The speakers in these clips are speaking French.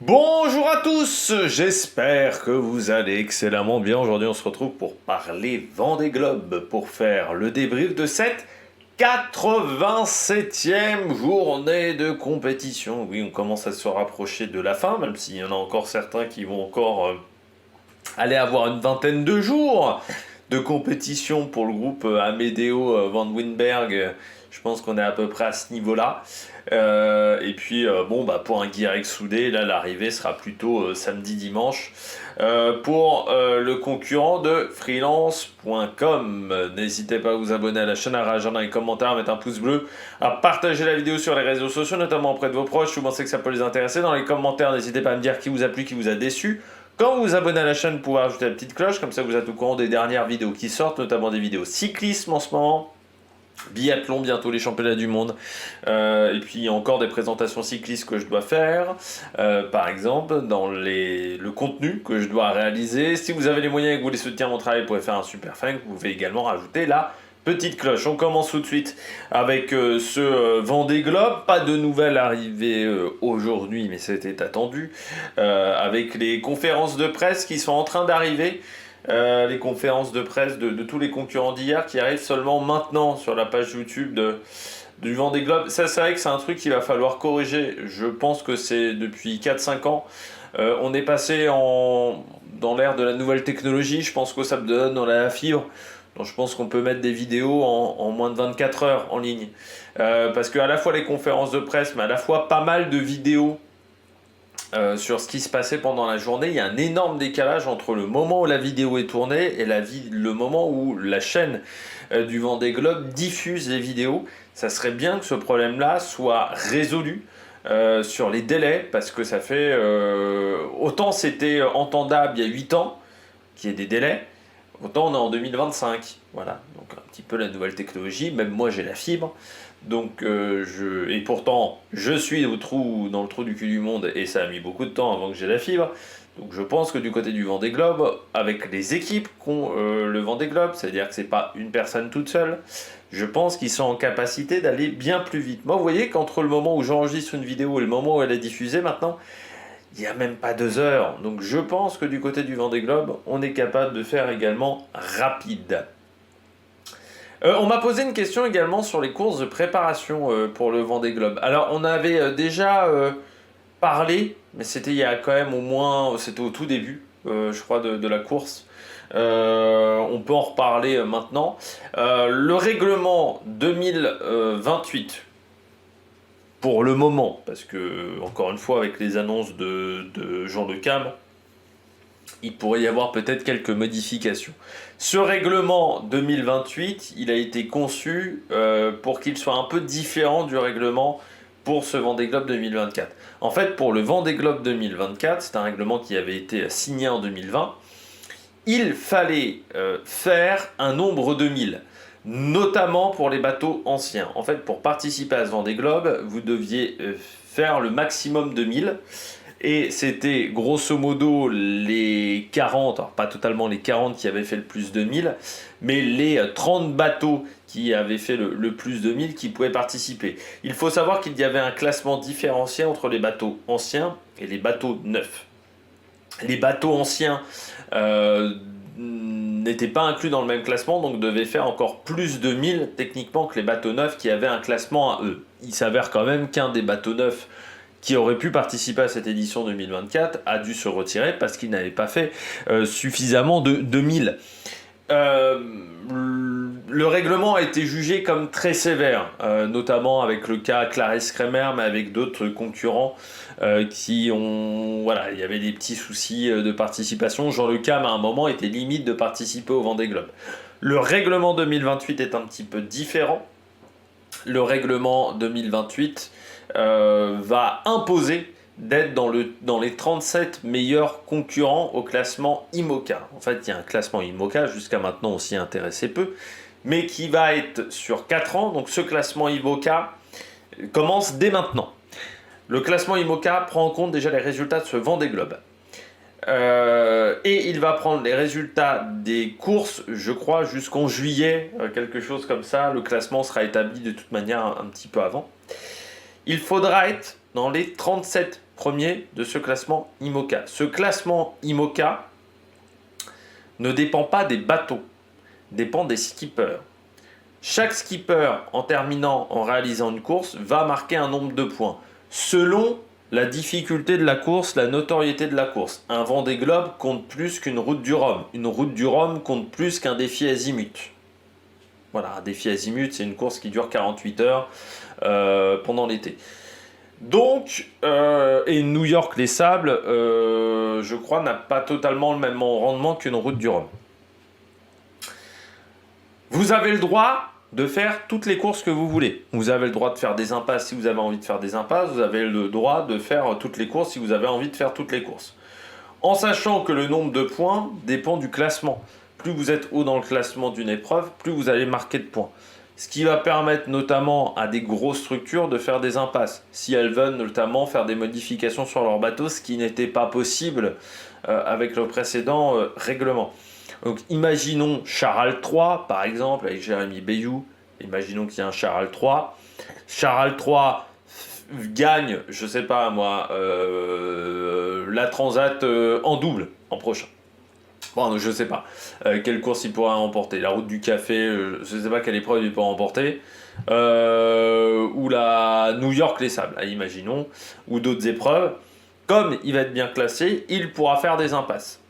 Bonjour à tous, j'espère que vous allez excellemment bien. Aujourd'hui on se retrouve pour parler Vendée Globe, pour faire le débrief de cette 87e journée de compétition. Oui, on commence à se rapprocher de la fin, même s'il y en a encore certains qui vont encore aller avoir une vingtaine de jours de compétition pour le groupe Amedeo Van Winberg. Je pense qu'on est à peu près à ce niveau-là. Et puis, pour un Guirec soudé, là, l'arrivée sera plutôt samedi-dimanche. Pour le concurrent de freelance.com, n'hésitez pas à vous abonner à la chaîne, à réagir dans les commentaires, à mettre un pouce bleu, à partager la vidéo sur les réseaux sociaux, notamment auprès de vos proches, si vous pensez que ça peut les intéresser. Dans les commentaires, n'hésitez pas à me dire qui vous a plu, qui vous a déçu. Quand vous vous abonnez à la chaîne, vous pouvez ajouter la petite cloche, comme ça vous êtes au courant des dernières vidéos qui sortent, notamment des vidéos cyclisme en ce moment. Biathlon, bientôt les championnats du monde. Et puis il y a encore des présentations cyclistes que je dois faire, par exemple, dans le contenu que je dois réaliser. Si vous avez les moyens et que vous voulez soutenir mon travail, vous pouvez faire un super thank. Vous pouvez également rajouter la petite cloche. On commence tout de suite avec ce Vendée Globe. Pas de nouvelles arrivées aujourd'hui, mais c'était attendu. Avec les conférences de presse qui sont en train d'arriver. Les conférences de presse de tous les concurrents d'hier qui arrivent seulement maintenant sur la page YouTube du Vendée Globe. Ça, c'est vrai que c'est un truc qu'il va falloir corriger. Je pense que c'est depuis 4-5 ans. On est passé dans l'ère de la nouvelle technologie. Je pense que ça me donne dans la fibre. Donc je pense qu'on peut mettre des vidéos en moins de 24 heures en ligne. Parce qu'à la fois les conférences de presse, mais à la fois pas mal de vidéos sur ce qui se passait pendant la journée. Il y a un énorme décalage entre le moment où la vidéo est tournée et le moment où la chaîne du Vendée Globe diffuse les vidéos. Ça serait bien que ce problème-là soit résolu sur les délais, parce que ça fait... autant c'était entendable il y a 8 ans, qu'il y ait des délais, autant on est en 2025. Voilà, donc un petit peu la nouvelle technologie. Même moi j'ai la fibre. Donc, et pourtant, je suis dans le trou du cul du monde, et ça a mis beaucoup de temps avant que j'ai la fibre. Donc je pense que du côté du Vendée Globe, avec les équipes qu'ont le Vendée Globe, c'est-à-dire que c'est pas une personne toute seule, je pense qu'ils sont en capacité d'aller bien plus vite. Moi, vous voyez qu'entre le moment où j'enregistre une vidéo et le moment où elle est diffusée maintenant, il n'y a même pas 2 heures. Donc je pense que du côté du Vendée Globe, on est capable de faire également rapide. On m'a posé une question également sur les courses de préparation pour le Vendée Globe. Alors, on avait déjà parlé, mais c'était il y a quand même au moins, c'était au tout début, je crois, de la course. On peut en reparler maintenant. Le règlement 2028, pour le moment, parce que, encore une fois, avec les annonces de Jean Le Cam, il pourrait y avoir peut-être quelques modifications. Ce règlement 2028, il a été conçu pour qu'il soit un peu différent du règlement pour ce Vendée Globe 2024. En fait, pour le Vendée Globe 2024, c'est un règlement qui avait été signé en 2020, il fallait faire un nombre de 1000, notamment pour les bateaux anciens. En fait, pour participer à ce Vendée Globe, vous deviez faire le maximum de 1000. Et c'était grosso modo les 40, alors pas totalement les 40 qui avaient fait le plus de 1000, mais les 30 bateaux qui avaient fait le plus de 1000 qui pouvaient participer. Il faut savoir qu'il y avait un classement différencié entre les bateaux anciens et les bateaux neufs. Les bateaux anciens n'étaient pas inclus dans le même classement, donc devaient faire encore plus de 1000 techniquement que les bateaux neufs qui avaient un classement à eux. Il s'avère quand même qu'un des bateaux neufs qui aurait pu participer à cette édition 2024 a dû se retirer parce qu'il n'avait pas fait suffisamment de 2000. Le règlement a été jugé comme très sévère, notamment avec le cas Clarisse Kremer, mais avec d'autres concurrents qui ont... Voilà, il y avait des petits soucis de participation. Jean Le Cam, à un moment, était limite de participer au Vendée Globe. Le règlement 2028 est un petit peu différent. Le règlement 2028 va imposer d'être dans les 37 meilleurs concurrents au classement IMOCA. En fait, il y a un classement IMOCA, jusqu'à maintenant on s'y intéressait peu, mais qui va être sur 4 ans. Donc ce classement IMOCA commence dès maintenant. Le classement IMOCA prend en compte déjà les résultats de ce Vendée Globe. Et il va prendre les résultats des courses, je crois, jusqu'en juillet, quelque chose comme ça. Le classement sera établi de toute manière un petit peu avant. Il faudra être dans les 37 premier de ce classement IMOCA. Ce classement IMOCA ne dépend pas des bateaux, dépend des skippers. Chaque skipper, en terminant, en réalisant une course, va marquer un nombre de points, selon la difficulté de la course, la notoriété de la course. Un Vendée Globe compte plus qu'une route du Rhum. Une route du Rhum compte plus qu'un défi azimut. Voilà, un défi azimut, c'est une course qui dure 48 heures pendant l'été. Donc, et New York Les Sables, je crois, n'a pas totalement le même rendement qu'une route du Rhum. Vous avez le droit de faire toutes les courses que vous voulez. Vous avez le droit de faire des impasses si vous avez envie de faire des impasses. Vous avez le droit de faire toutes les courses si vous avez envie de faire toutes les courses. En sachant que le nombre de points dépend du classement. Plus vous êtes haut dans le classement d'une épreuve, plus vous allez marquer de points. Ce qui va permettre notamment à des grosses structures de faire des impasses. Si elles veulent notamment faire des modifications sur leur bateau, ce qui n'était pas possible avec le précédent règlement. Donc imaginons Charal 3 par exemple avec Jérémy Bayou. Imaginons qu'il y a un Charal 3. Charal 3 gagne, je sais pas moi, la Transat en double en prochain. Bon, je sais pas quelle course il pourra remporter. La route du café, je sais pas quelle épreuve il pourra remporter. Ou la New York Les Sables, imaginons, ou d'autres épreuves. Comme il va être bien classé, il pourra faire des impasses.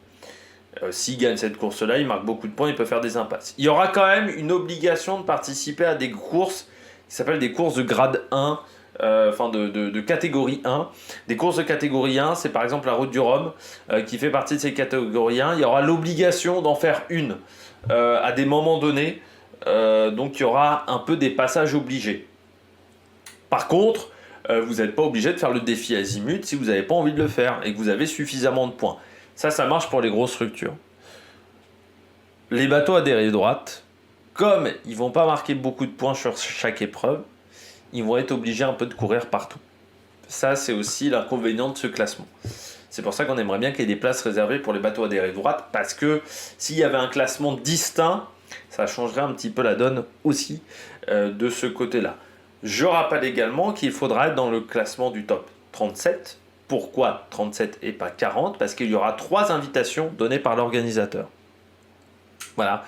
S'il gagne cette course-là, il marque beaucoup de points, il peut faire des impasses. Il y aura quand même une obligation de participer à des courses qui s'appellent des courses de grade 1, de catégorie 1. Des courses de catégorie 1, c'est par exemple la route du Rhum qui fait partie de ces catégories 1. Il y aura l'obligation d'en faire une à des moments donnés. Donc il y aura un peu des passages obligés. Par contre, vous n'êtes pas obligé de faire le défi azimut si vous n'avez pas envie de le faire et que vous avez suffisamment de points. Ça marche pour les grosses structures. Les bateaux à dérive droite, comme ils ne vont pas marquer beaucoup de points sur chaque épreuve, ils vont être obligés un peu de courir partout. Ça, c'est aussi l'inconvénient de ce classement. C'est pour ça qu'on aimerait bien qu'il y ait des places réservées pour les bateaux à dérive droite, parce que s'il y avait un classement distinct, ça changerait un petit peu la donne aussi de ce côté-là. Je rappelle également qu'il faudra être dans le classement du top 37. Pourquoi 37 et pas 40 ? Parce qu'il y aura 3 invitations données par l'organisateur. Voilà.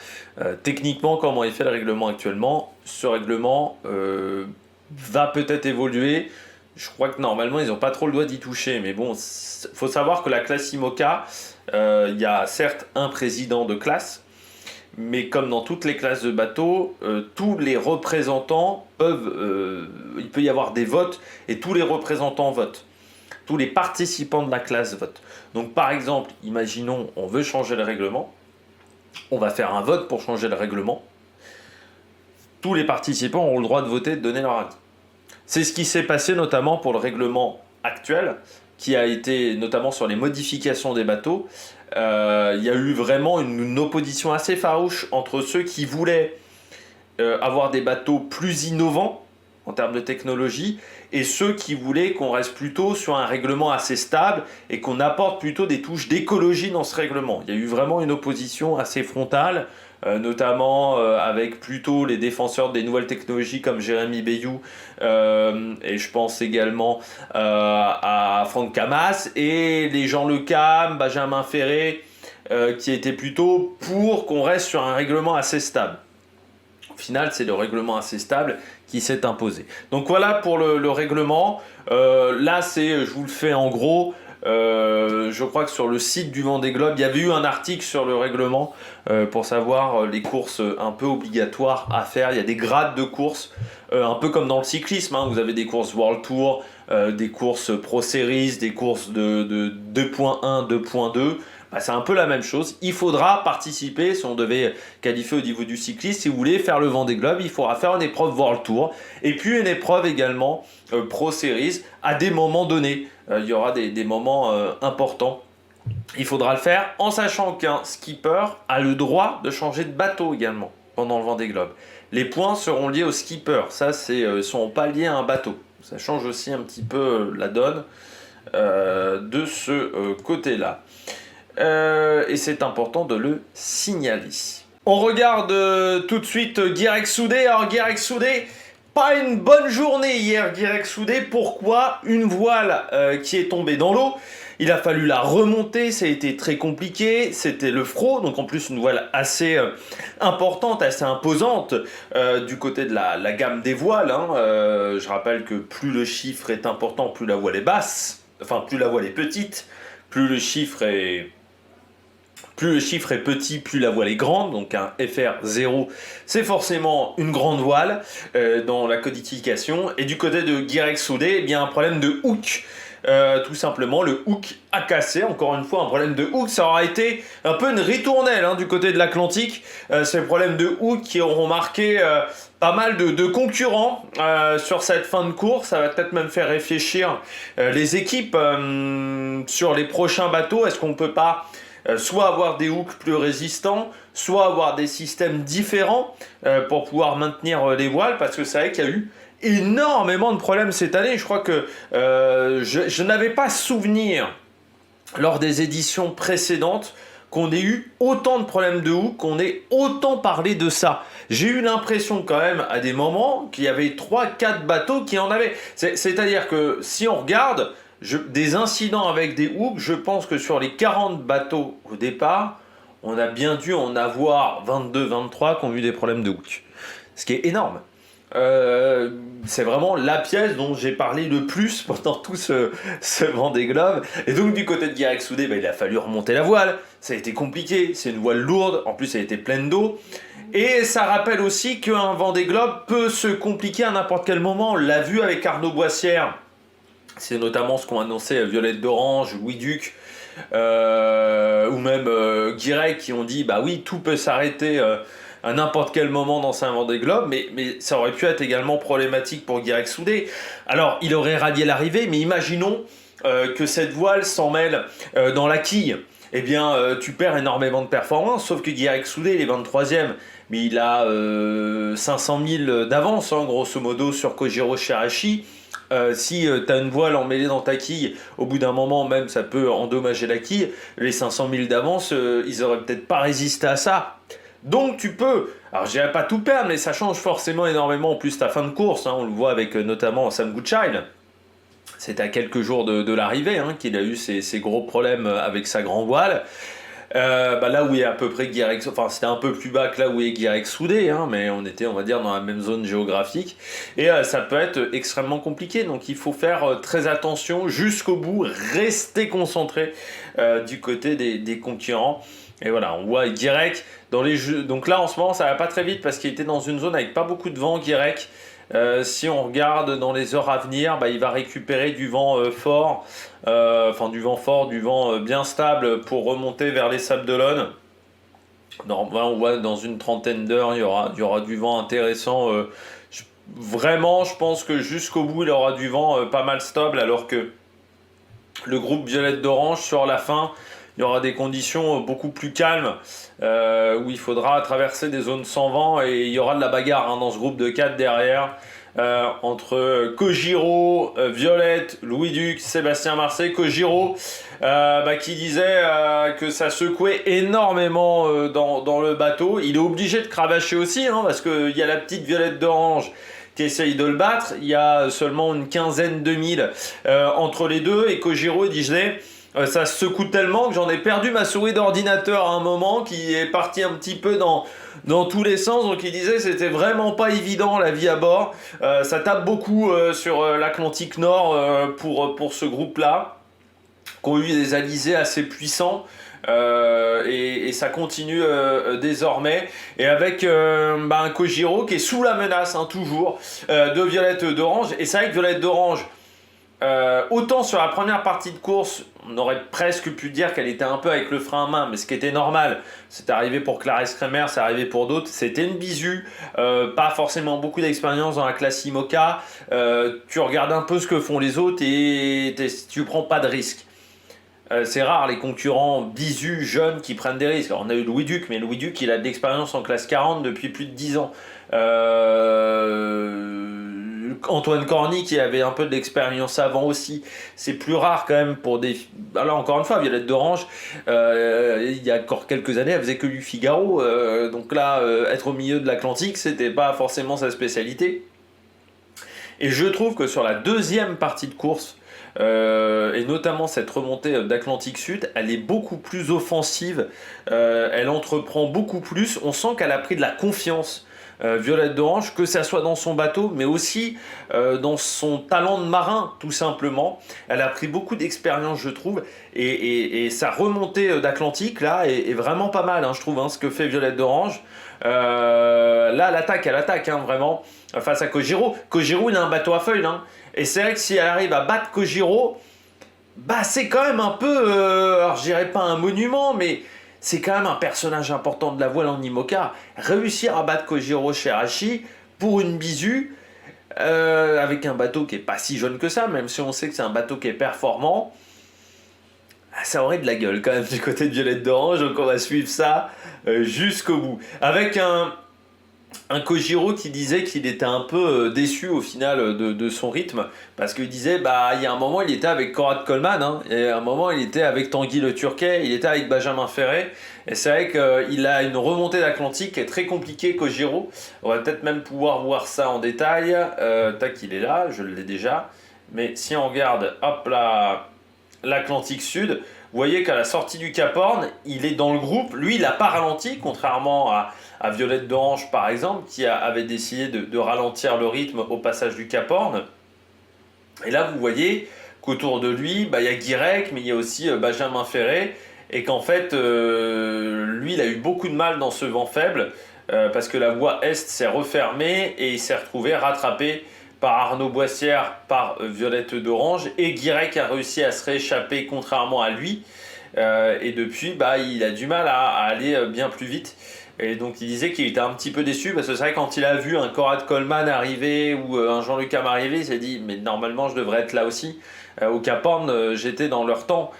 Techniquement, comment est fait le règlement actuellement ? Ce règlement va peut-être évoluer. Je crois que normalement, ils n'ont pas trop le droit d'y toucher. Mais bon, il faut savoir que la classe IMOCA, il y a certes un président de classe, mais comme dans toutes les classes de bateaux, tous les représentants peuvent... il peut y avoir des votes et tous les représentants votent. Tous les participants de la classe votent. Donc par exemple, imaginons, on veut changer le règlement. On va faire un vote pour changer le règlement. Tous les participants auront le droit de voter, de donner leur avis. C'est ce qui s'est passé notamment pour le règlement actuel, qui a été notamment sur les modifications des bateaux. Il y a eu vraiment une opposition assez farouche entre ceux qui voulaient avoir des bateaux plus innovants en termes de technologie, et ceux qui voulaient qu'on reste plutôt sur un règlement assez stable et qu'on apporte plutôt des touches d'écologie dans ce règlement. Il y a eu vraiment une opposition assez frontale, notamment avec plutôt les défenseurs des nouvelles technologies comme Jérémy Bayou, et je pense également à Franck Camas, et les Jean Le Cam, Benjamin Ferré, qui étaient plutôt pour qu'on reste sur un règlement assez stable. Au final, c'est le règlement assez stable qui s'est imposé. Donc voilà pour le règlement. Là, je vous le fais en gros. Je crois que sur le site du Vendée Globe, il y avait eu un article sur le règlement pour savoir les courses un peu obligatoires à faire. Il y a des grades de courses, un peu comme dans le cyclisme. Vous avez des courses World Tour, des courses Pro Series, des courses de 2.1, 2.2. C'est un peu la même chose. Il faudra participer, si on devait qualifier au niveau du cycliste, si vous voulez faire le Vendée Globe, il faudra faire une épreuve World Tour et puis une épreuve également Pro Series à des moments donnés. Il y aura des moments importants. Il faudra le faire en sachant qu'un skipper a le droit de changer de bateau également pendant le Vendée Globe. Les points seront liés au skipper. Ça, ne sont pas liés à un bateau. Ça change aussi un petit peu la donne de ce côté-là. Et c'est important de le signaler. On regarde tout de suite Guirec Soudé. Alors Guirec Soudé, Pas une bonne journée hier, Guirec Soudé. Pourquoi? Une voile qui est tombée dans l'eau. Il a fallu la remonter, ça a été très compliqué. C'était le Fro, donc en plus une voile assez importante, assez imposante du côté de la gamme des voiles. Je rappelle que plus le chiffre est important, plus la voile est basse. Enfin, plus la voile est petite, plus le chiffre est petit, plus la voile est grande, donc un FR0, c'est forcément une grande voile dans la codification. Et du côté de Guirec Soudé, il y a un problème de hook. Tout simplement, le hook a cassé. Encore une fois, un problème de hook, ça aura été un peu une ritournelle du côté de l'Atlantique. Ces problèmes de hook qui auront marqué pas mal de concurrents sur cette fin de course. Ça va peut-être même faire réfléchir les équipes sur les prochains bateaux. Est-ce qu'on ne peut pas soit avoir des hooks plus résistants, soit avoir des systèmes différents pour pouvoir maintenir les voiles, parce que c'est vrai qu'il y a eu énormément de problèmes cette année. Je crois que je n'avais pas souvenir lors des éditions précédentes qu'on ait eu autant de problèmes de hook, qu'on ait autant parlé de ça. J'ai eu l'impression quand même à des moments qu'il y avait 3-4 bateaux qui en avaient. C'est-à-dire que si on regarde des incidents avec des hooks, je pense que sur les 40 bateaux au départ, on a bien dû en avoir 22-23 qui ont eu des problèmes de hook. Ce qui est énorme. C'est vraiment la pièce dont j'ai parlé le plus pendant tout ce Vendée Globe. Et donc du côté de Guirec Soudé, il a fallu remonter la voile. Ça a été compliqué, c'est une voile lourde, en plus elle était pleine d'eau. Et ça rappelle aussi qu'un Vendée Globe peut se compliquer à n'importe quel moment. On l'a vu avec Arnaud Boissière. C'est notamment ce qu'ont annoncé Violette d'Orange, Louis Duc, ou même Guirec, qui ont dit bah oui, tout peut s'arrêter à n'importe quel moment dans un Vendée Globe, mais ça aurait pu être également problématique pour Guirec Soudé. Alors, il aurait rallié l'arrivée, mais imaginons que cette voile s'en mêle dans la quille. Eh bien, tu perds énormément de performance, sauf que Guirec Soudé, il est 23e, mais il a 500 000 d'avance, grosso modo, sur Kojiro Shirashi. Si tu as une voile emmêlée dans ta quille, au bout d'un moment même ça peut endommager la quille. Les 500 000 d'avance, ils auraient peut-être pas résisté à ça. Donc tu peux, alors je dirais pas tout perdre, mais ça change forcément énormément en plus ta fin de course. On le voit avec notamment Sam Goodchild. C'est à quelques jours de l'arrivée qu'il a eu ces gros problèmes avec sa grand voile. Là où est à peu près Guirec, enfin c'était un peu plus bas que là où est Guirec Soudé, mais on était, on va dire, dans la même zone géographique, et ça peut être extrêmement compliqué, donc il faut faire très attention jusqu'au bout, rester concentré du côté des concurrents. Et voilà, on voit Guirec dans les jeux, donc là en ce moment ça va pas très vite parce qu'il était dans une zone avec pas beaucoup de vent. Guirec, si on regarde dans les heures à venir, il va récupérer du vent fort, du vent bien stable pour remonter vers les Sables d'Olonne. On voit dans une trentaine d'heures, il y aura du vent intéressant. Vraiment, je pense que jusqu'au bout, il y aura du vent pas mal stable, alors que le groupe Violette d'Orange, sur la fin, il y aura des conditions beaucoup plus calmes où il faudra traverser des zones sans vent, et il y aura de la bagarre dans ce groupe de 4 derrière entre Kojiro, Violette, Louis Duc, Sébastien Marseille. Kojiro qui disait que ça secouait énormément dans le bateau. Il est obligé de cravacher aussi parce qu'il y a la petite Violette d'Orange qui essaye de le battre. Il y a seulement une quinzaine de milles entre les deux, et Kojiro disait ça secoue tellement que j'en ai perdu ma souris d'ordinateur à un moment, qui est parti un petit peu dans tous les sens. Donc il disait c'était vraiment pas évident la vie à bord. Ça tape beaucoup sur l'Atlantique Nord pour ce groupe-là, qui ont eu des alizés assez puissants. Et ça continue désormais, et avec un Kojiro qui est sous la menace toujours de Violette d'Orange. Et c'est vrai que Violette d'Orange, autant sur la première partie de course, on aurait presque pu dire qu'elle était un peu avec le frein à main, mais ce qui était normal. C'est arrivé pour Clarisse Kremer, c'est arrivé pour d'autres. C'était une bisu, pas forcément beaucoup d'expérience dans la classe IMOCA. Tu regardes un peu ce que font les autres et tu prends pas de risques. C'est rare les concurrents bisus jeunes qui prennent des risques. Alors, on a eu Louis Duc, mais Louis Duc il a de l'expérience en classe 40 depuis plus de 10 ans. Antoine Corny qui avait un peu de l'expérience avant aussi. C'est plus rare quand même pour des... Alors encore une fois, Violette d'Orange, il y a encore quelques années, elle faisait que du Figaro. Donc là, être au milieu de l'Atlantique, c'était pas forcément sa spécialité. Et je trouve que sur la deuxième partie de course, et notamment cette remontée d'Atlantique Sud, elle est beaucoup plus offensive, elle entreprend beaucoup plus, on sent qu'elle a pris de la confiance, Violette d'Orange, que ça soit dans son bateau, mais aussi dans son talent de marin, tout simplement. Elle a pris beaucoup d'expérience, je trouve, et sa remontée d'Atlantique, là, est vraiment pas mal, hein, je trouve, hein, ce que fait Violette d'Orange. Là, elle attaque, hein, vraiment, face à Kojiro. Kojiro, il a un bateau à feuilles, hein. Et c'est vrai que si elle arrive à battre Kojiro, bah c'est quand même un peu, alors je dirais pas un monument, mais c'est quand même un personnage important de la voile en IMOCA. Réussir à battre Kojiro Shirashi pour une bisu, avec un bateau qui est pas si jeune que ça, même si on sait que c'est un bateau qui est performant, ça aurait de la gueule quand même du côté de Violette d'Orange, donc on va suivre ça jusqu'au bout. Avec un Kojiro qui disait qu'il était un peu déçu au final de son rythme, parce qu'il disait, bah il y a un moment il était avec Conrad Coleman, hein, et à un moment il était avec Tanguy le Turquet, il était avec Benjamin Ferré, et c'est vrai qu'il a une remontée d'Atlantique qui est très compliquée, Kojiro. On va peut-être même pouvoir voir ça en détail. Tac, il est là, je l'ai déjà, mais si on regarde, hop là, l'Atlantique Sud, vous voyez qu'à la sortie du Cap Horn, il est dans le groupe. Lui, il n'a pas ralenti, contrairement à Violette d'Orange, par exemple, qui avait décidé de ralentir le rythme au passage du Cap Horn. Et là, vous voyez qu'autour de lui, bah, il y a Guirec, mais il y a aussi Benjamin Ferré, et qu'en fait, lui, il a eu beaucoup de mal dans ce vent faible, parce que la voie Est s'est refermée, et il s'est retrouvé rattrapé par Arnaud Boissière, par Violette d'Orange, et Guirec a réussi à se rééchapper contrairement à lui, et depuis bah, il a du mal à aller bien plus vite, et donc il disait qu'il était un petit peu déçu, parce que c'est vrai quand il a vu un Conrad Coleman arriver ou un Jean-Luc Ham arriver, il s'est dit mais normalement je devrais être là aussi. Au Cap Horn, j'étais dans leur temps,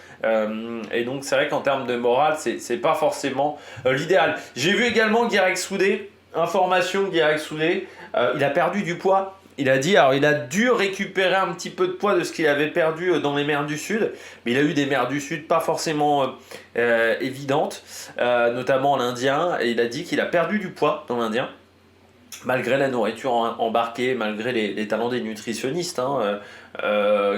et donc c'est vrai qu'en termes de morale c'est pas forcément l'idéal. J'ai vu également Guirec Soudé, information Guirec Soudé, il a perdu du poids. Il a dit, alors il a dû récupérer un petit peu de poids de ce qu'il avait perdu dans les mers du Sud, mais il a eu des mers du Sud pas forcément évidentes, notamment l'Indien, et il a dit qu'il a perdu du poids dans l'Indien, malgré la nourriture embarquée, malgré les talents des nutritionnistes, hein,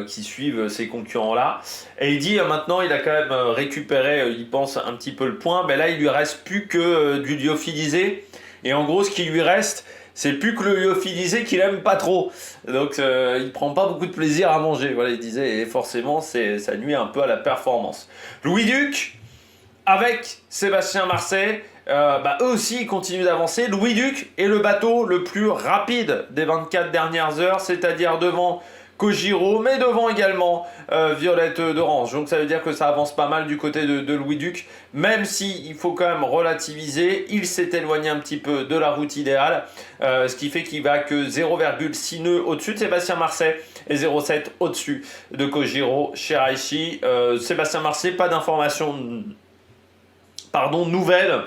qui suivent ces concurrents-là. Et il dit maintenant il a quand même récupéré, il pense un petit peu le point, mais là il lui reste plus que du lyophilisé, et en gros ce qui lui reste, c'est plus que le lyophilisé qu'il aime pas trop. Donc il prend pas beaucoup de plaisir à manger. Voilà, il disait, et forcément ça nuit un peu à la performance. Louis Duc, avec Sébastien Marset, eux aussi ils continuent d'avancer. Louis Duc est le bateau le plus rapide des 24 dernières heures, c'est-à-dire devant Kojiro, mais devant également Violette d'Orange. Donc ça veut dire que ça avance pas mal du côté de Louis Duc, même si il faut quand même relativiser, il s'est éloigné un petit peu de la route idéale, ce qui fait qu'il va que 0,6 nœuds au-dessus de Sébastien Marset et 0,7 au-dessus de Kojiro Shiraishi. Sébastien Marset, pas d'informations nouvelles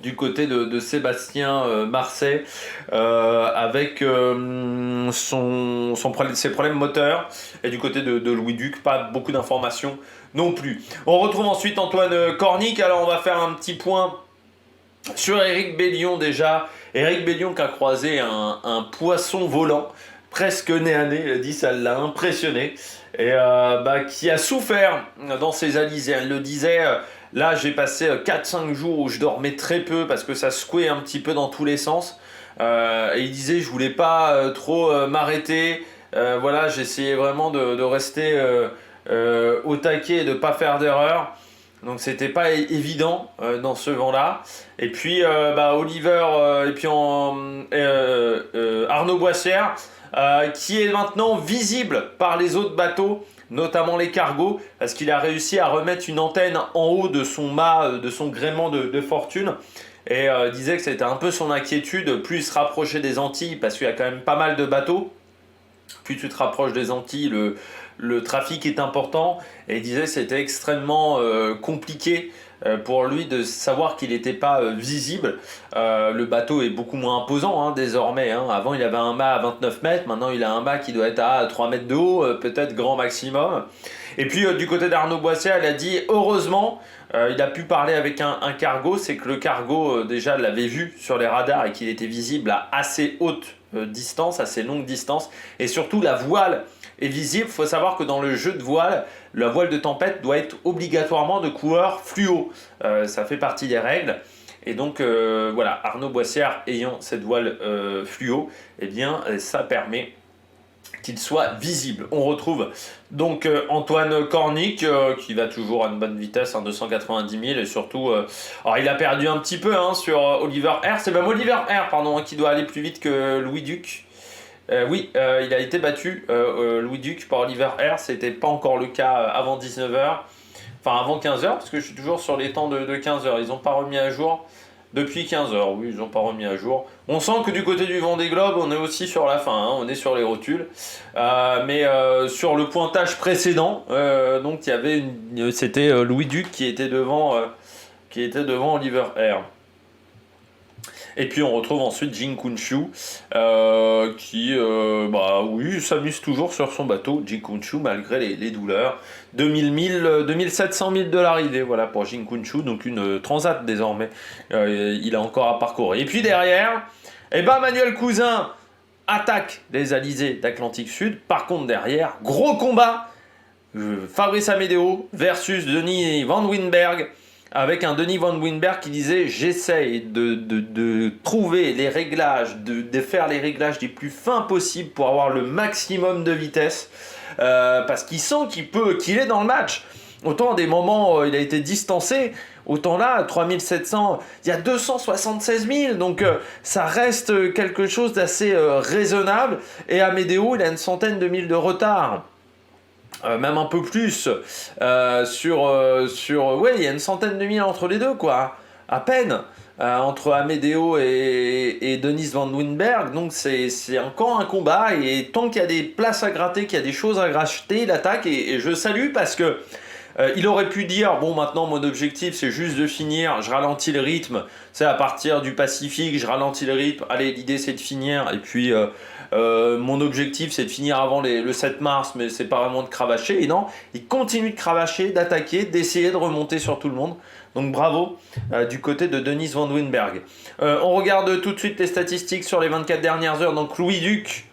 du côté de Sébastien Marset, avec ses problèmes moteurs, et du côté de Louis Duc, pas beaucoup d'informations non plus. On retrouve ensuite Antoine Cornic. Alors on va faire un petit point sur Éric Bellion déjà. Éric Bellion qui a croisé un poisson volant, presque nez à nez, il a dit ça l'a impressionné, et qui a souffert dans ses alizés. Elle le disait, là j'ai passé 4-5 jours où je dormais très peu parce que ça secouait un petit peu dans tous les sens, et il disait je voulais pas trop m'arrêter, voilà, j'essayais vraiment de rester au taquet et de pas faire d'erreur. Donc c'était pas évident dans ce vent-là. Et puis Oliver et puis Arnaud Boissière, qui est maintenant visible par les autres bateaux, notamment les cargos, parce qu'il a réussi à remettre une antenne en haut de son mât, de son gréement de fortune. Et disait que c'était un peu son inquiétude, plus il se rapprochait des Antilles, parce qu'il y a quand même pas mal de bateaux. Plus tu te rapproches des Antilles, le trafic est important, et il disait que c'était extrêmement compliqué pour lui de savoir qu'il n'était pas visible. Le bateau est beaucoup moins imposant désormais, hein. Avant il avait un mât à 29 mètres, maintenant il a un mât qui doit être à 3 mètres de haut, peut-être grand maximum. Et puis du côté d'Arnaud Boissière, il a dit heureusement il a pu parler avec un cargo, c'est que le cargo déjà l'avait vu sur les radars et qu'il était visible à assez haute distance, assez longue distance. Et surtout, la voile est visible. Il faut savoir que dans le jeu de voile, la voile de tempête doit être obligatoirement de couleur fluo. Ça fait partie des règles. Et donc, voilà, Arnaud Boissière ayant cette voile fluo, eh bien, ça permet qu'il soit visible. On retrouve donc Antoine Cornic qui va toujours à une bonne vitesse, 290 000 et surtout, alors il a perdu un petit peu sur Oliver R. C'est même Oliver R pardon, qui doit aller plus vite que Louis Duc. Oui, il a été battu, Louis Duc, par Oliver R. C'était pas encore le cas avant 19h, enfin avant 15h, parce que je suis toujours sur les temps de 15h. Ils n'ont pas remis à jour. Depuis 15h, oui, ils n'ont pas remis à jour. On sent que du côté du Vendée Globe, on est aussi sur la fin, on est sur les rotules. Mais sur le pointage précédent, donc il y avait c'était Louis Duc qui était devant Oliver R. Et puis on retrouve ensuite Jin Kunshu qui oui, s'amuse toujours sur son bateau, Jin Kunshu, malgré les douleurs. 2700 000 de l'arrivée, voilà, pour Jin Kunshu, donc une transat désormais. Il a encore à parcourir. Et puis derrière, Manuel Cousin attaque les alizés d'Atlantique Sud. Par contre derrière, gros combat, Fabrice Amédéo versus Denis Van Winberg. Avec un Denis Van Winberg qui disait « J'essaye de trouver les réglages, de faire les réglages les plus fins possibles pour avoir le maximum de vitesse. Parce qu'il sent qu'il est dans le match. Autant des moments il a été distancé, autant là, 3700, il y a 276 000. Donc ça reste quelque chose d'assez raisonnable. Et Amédéo, il a une centaine de milles de retard. Même un peu plus ouais, il y a une centaine de milles entre les deux, quoi, à peine, entre Amédéo et Denis Van Winberg. Donc c'est encore un combat, et tant qu'il y a des places à gratter, qu'il y a des choses à gratter, il attaque, et je salue parce que il aurait pu dire, bon, maintenant mon objectif c'est juste de finir, je ralentis le rythme, c'est à partir du Pacifique, je ralentis le rythme, allez, l'idée c'est de finir, et puis mon objectif c'est de finir avant le 7 mars, mais c'est pas vraiment de cravacher. Et non, il continue de cravacher, d'attaquer, d'essayer de remonter sur tout le monde. Donc bravo du côté de Denis Van Winberg. On regarde tout de suite les statistiques sur les 24 dernières heures. Donc Louis Duc,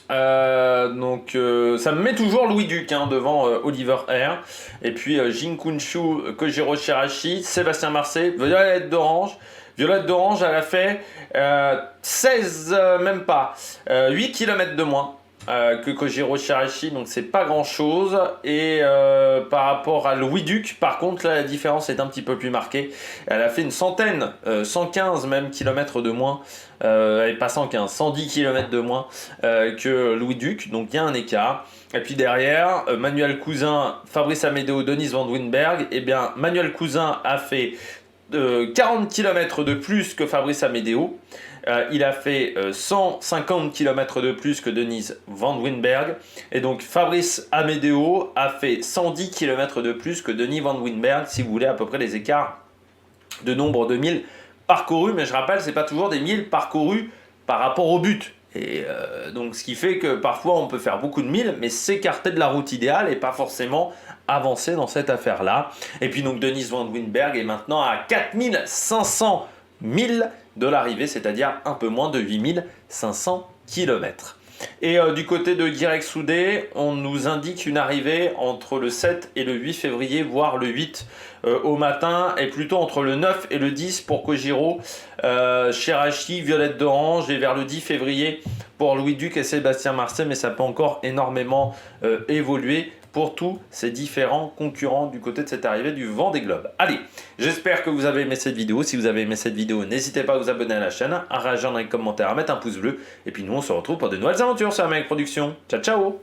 ça me met toujours Louis Duc devant Oliver R. Et puis Jin Kunshu, Kojiro Shirashi, Sébastien Marcet, Violette d'Orange. Violette d'Orange, elle a fait 8 km de moins que Kojiro Shirashi, donc c'est pas grand chose. Et par rapport à Louis Duc, par contre, là, la différence est un petit peu plus marquée. Elle a fait une centaine, 115 même kilomètres de moins, et pas 115, 110 km de moins que Louis Duc, donc il y a un écart. Et puis derrière, Manuel Cousin, Fabrice Amédéo, Denis Van Winberg, Manuel Cousin a fait 40 km de plus que Fabrice Amédéo. Il a fait 150 km de plus que Denis Van Winberg. Et donc Fabrice Amédéo a fait 110 km de plus que Denis Van Winberg, si vous voulez à peu près les écarts de nombre de milles parcourus. Mais je rappelle, c'est pas toujours des milles parcourus par rapport au but. Et donc ce qui fait que parfois on peut faire beaucoup de milles, mais s'écarter de la route idéale et pas forcément avancer dans cette affaire-là. Et puis donc Denis Van Winberg est maintenant à 4500 milles de l'arrivée, c'est-à-dire un peu moins de 8500 km. Et du côté de Guirec Soudé, on nous indique une arrivée entre le 7 et le 8 février, voire le 8 au matin, et plutôt entre le 9 et le 10 pour Kojiro, Shirashi, Violette d'Orange, et vers le 10 février pour Louis Duc et Sébastien Marcet, mais ça peut encore énormément évoluer pour tous ces différents concurrents du côté de cette arrivée du Vendée Globe. Allez, j'espère que vous avez aimé cette vidéo. Si vous avez aimé cette vidéo, n'hésitez pas à vous abonner à la chaîne, à réagir dans les commentaires, à mettre un pouce bleu. Et puis nous, on se retrouve pour de nouvelles aventures sur Amérique Production. Ciao, ciao!